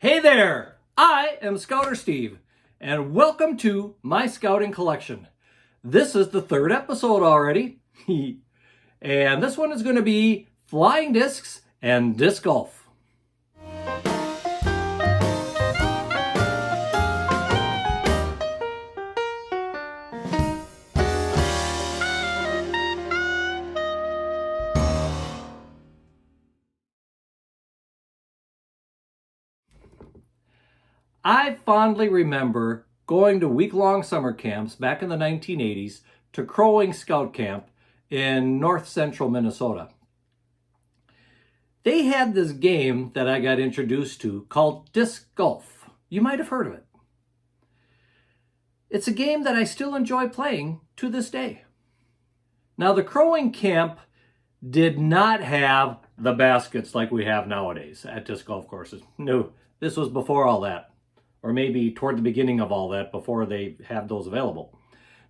Hey there, I am Scouter Steve, and welcome to my scouting collection. This is the third episode already, and this one is going to be flying discs and disc golf. I fondly remember going to week-long summer camps back in the 1980s to Crow Wing Scout Camp in north central Minnesota. They had this game that I got introduced to called disc golf. You might have heard of it. It's a game that I still enjoy playing to this day. Now, the Crow Wing camp did not have the baskets like we have nowadays at disc golf courses. No, this was before all that. Or maybe toward the beginning of all that before they had those available.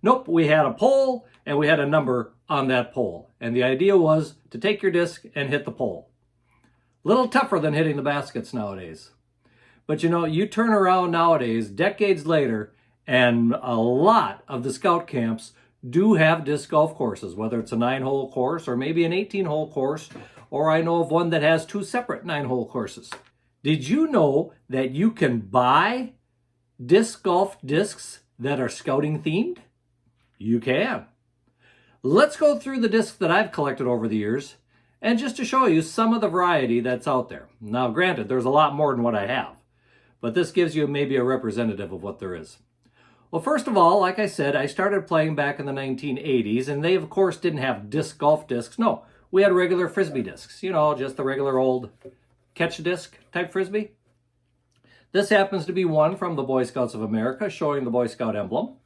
Nope, we had a pole and we had a number on that pole. And the idea was to take your disc and hit the pole. A little tougher than hitting the baskets nowadays. But you know, you turn around nowadays, decades later, and a lot of the scout camps do have disc golf courses, whether it's a 9-hole course or maybe an 18-hole course, or I know of one that has 2 separate 9-hole courses. Did you know that you can buy disc golf discs that are scouting themed? You can. Let's go through the discs that I've collected over the years and just to show you some of the variety that's out there. Now, granted, there's a lot more than what I have, but this gives you maybe a representative of what there is. Well, first of all, like I said, I started playing back in the 1980s, and they, of course, didn't have disc golf discs. No, we had regular Frisbee discs, you know, just the regular old catch disc type Frisbee. This happens to be one from the Boy Scouts of America showing the Boy Scout emblem,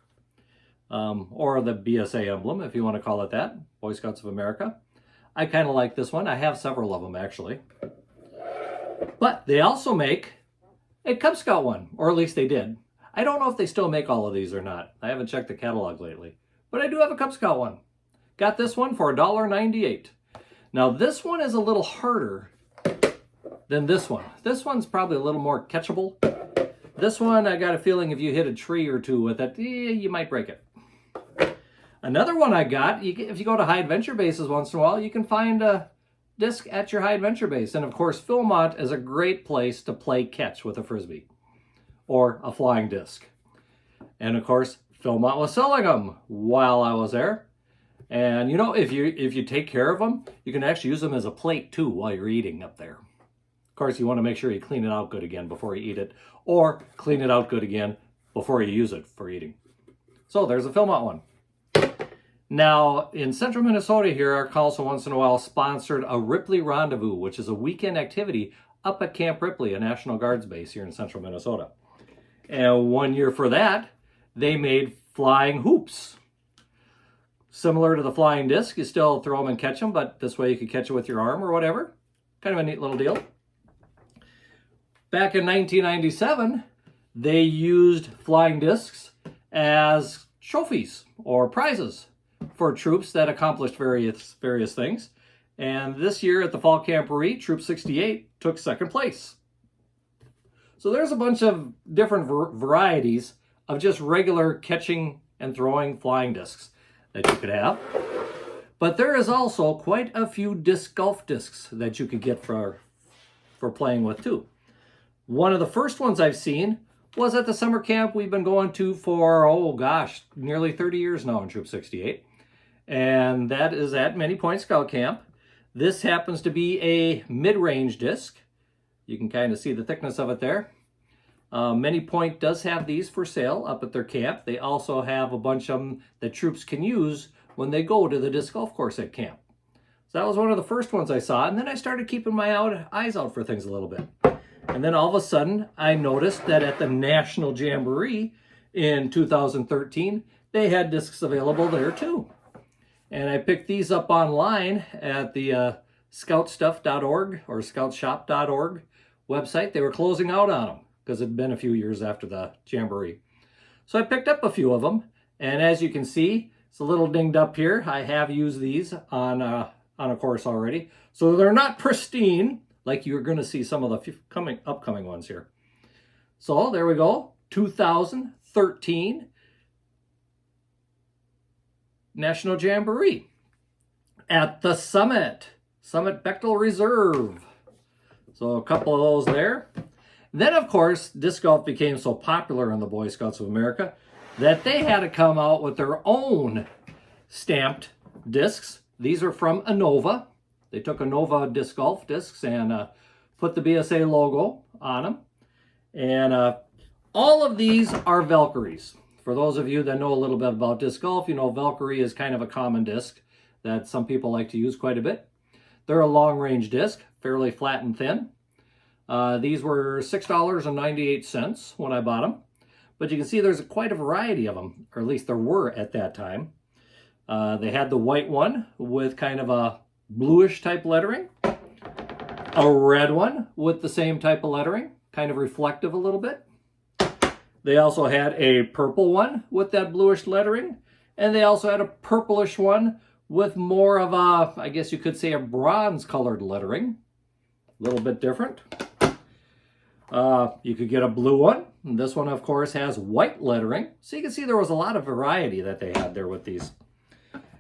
or the BSA emblem, if you want to call it that, Boy Scouts of America. I kind of like this one. I have several of them, actually. But they also make a Cub Scout one, or at least they did. I don't know if they still make all of these or not. I haven't checked the catalog lately. But I do have a Cub Scout one. Got this one for $1.98. Now, this one is a little harder than this one. This one's probably a little more catchable. This one, I got a feeling if you hit a tree or two with it, you might break it. Another one I got, if you go to high adventure bases once in a while, you can find a disc at your high adventure base. And of course, Philmont is a great place to play catch with a Frisbee or a flying disc. And of course, Philmont was selling them while I was there. And you know, if you take care of them, you can actually use them as a plate too while you're eating up there. Of course, you want to make sure you clean it out good again before you eat it, or clean it out good again before you use it for eating. So there's a Philmont one. Now, in central Minnesota here, our council once in a while sponsored a Ripley Rendezvous, which is a weekend activity up at Camp Ripley, a National Guards base here in central Minnesota. And one year for that, they made flying hoops. Similar to the flying disc, you still throw them and catch them, but this way you could catch it with your arm or whatever. Kind of a neat little deal. Back in 1997, they used flying discs as trophies or prizes for troops that accomplished various things. And this year at the Fall Camporee, Troop 68 took second place. So there's a bunch of different varieties of just regular catching and throwing flying discs that you could have. But there is also quite a few disc golf discs that you could get for playing with too. One of the first ones I've seen was at the summer camp we've been going to for, oh gosh, nearly 30 years now in Troop 68. And that is at Many Point Scout Camp. This happens to be a mid-range disc. You can kind of see the thickness of it there. Many Point does have these for sale up at their camp. They also have a bunch of them that troops can use when they go to the disc golf course at camp. So that was one of the first ones I saw. And then I started keeping my eyes out for things a little bit. And then all of a sudden, I noticed that at the National Jamboree in 2013, they had discs available there too. And I picked these up online at the scoutstuff.org or scoutshop.org website. They were closing out on them because it had been a few years after the Jamboree. So I picked up a few of them. And as you can see, it's a little dinged up here. I have used these on a course already. So they're not pristine, like you're going to see some of the upcoming ones here. So there we go, 2013 National Jamboree at the Summit Bechtel Reserve. So a couple of those there. Then, of course, disc golf became so popular in the Boy Scouts of America that they had to come out with their own stamped discs. These are from Innova. They took Innova disc golf discs and put the BSA logo on them. And all of these are Valkyries. For those of you that know a little bit about disc golf, you know Valkyrie is kind of a common disc that some people like to use quite a bit. They're a long-range disc, fairly flat and thin. These were $6.98 when I bought them. But you can see there's quite a variety of them, or at least there were at that time. They had the white one with kind of a bluish type lettering. A red one with the same type of lettering, kind of reflective a little bit. They also had a purple one with that bluish lettering. And they also had a purplish one with more of a, I guess you could say, a bronze colored lettering. A little bit different. You could get a blue one. And this one, of course, has white lettering. So you can see there was a lot of variety that they had there with these.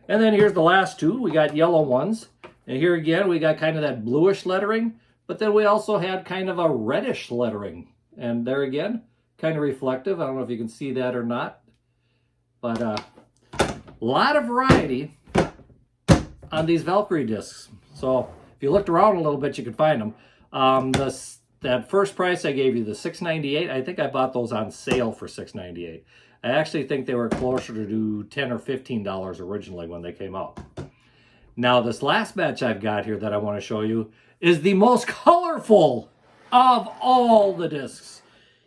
And then here's the last two. We got yellow ones. And here again, we got kind of that bluish lettering. But then we also had kind of a reddish lettering. And there again, kind of reflective. I don't know if you can see that or not. But a lot of variety on these Valkyrie discs. So if you looked around a little bit, you could find them. That first price I gave you, the $6.98, I think I bought those on sale for $6.98. I actually think they were closer to $10 or $15 originally when they came out. Now this last batch I've got here that I want to show you is the most colorful of all the discs.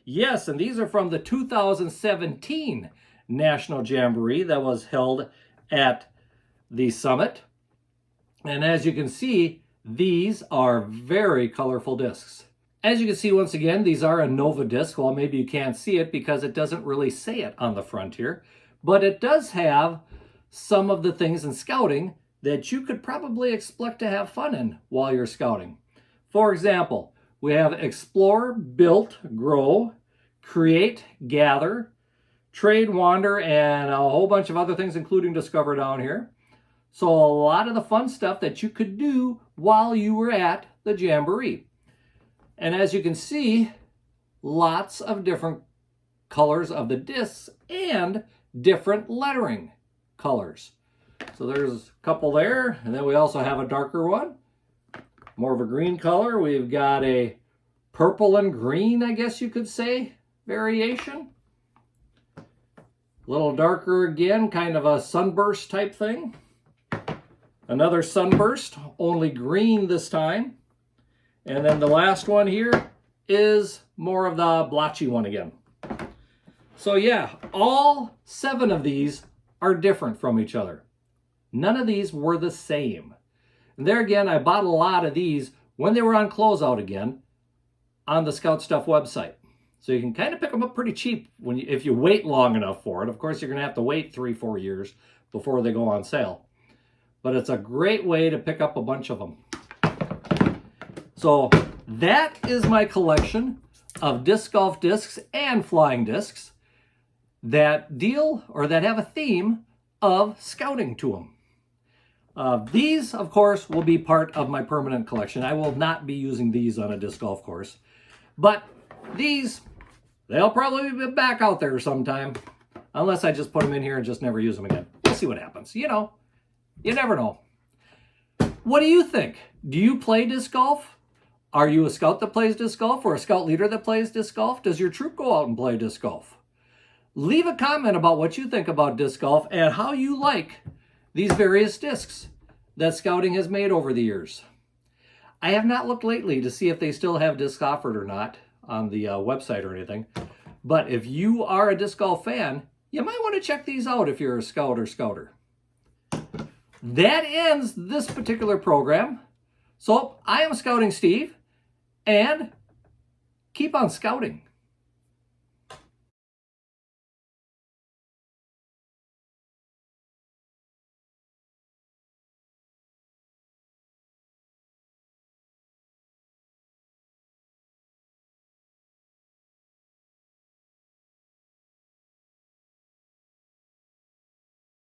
Yes, and these are from the 2017 National Jamboree that was held at the Summit. And as you can see, these are very colorful discs. As you can see, once again, these are a Innova disc. Well, maybe you can't see it because it doesn't really say it on the front here. But it does have some of the things in scouting that you could probably expect to have fun in while you're scouting. For example, we have Explore, Build, Grow, Create, Gather, Trade, Wander, and a whole bunch of other things, including Discover down here. So a lot of the fun stuff that you could do while you were at the Jamboree. And as you can see, lots of different colors of the discs and different lettering colors. So there's a couple there, and then we also have a darker one, more of a green color. We've got a purple and green, I guess you could say, variation. A little darker again, kind of a sunburst type thing. Another sunburst, only green this time. And then the last one here is more of the blotchy one again. So yeah, all 7 of these are different from each other. None of these were the same. And there again, I bought a lot of these when they were on closeout again on the Scout Stuff website. So you can kind of pick them up pretty cheap if you wait long enough for it. Of course, you're going to have to wait 3-4 years before they go on sale. But it's a great way to pick up a bunch of them. So that is my collection of disc golf discs and flying discs that deal or that have a theme of scouting to them. These, of course, will be part of my permanent collection. I will not be using these on a disc golf course. But these, they'll probably be back out there sometime. Unless I just put them in here and just never use them again. We'll see what happens. You know, you never know. What do you think? Do you play disc golf? Are you a scout that plays disc golf or a scout leader that plays disc golf? Does your troop go out and play disc golf? Leave a comment about what you think about disc golf and how you like these various discs that scouting has made over the years. I have not looked lately to see if they still have discs offered or not on the website or anything. But if you are a disc golf fan, you might want to check these out if you're a scout or scouter. That ends this particular program. So I am Scouting Steve, and keep on scouting.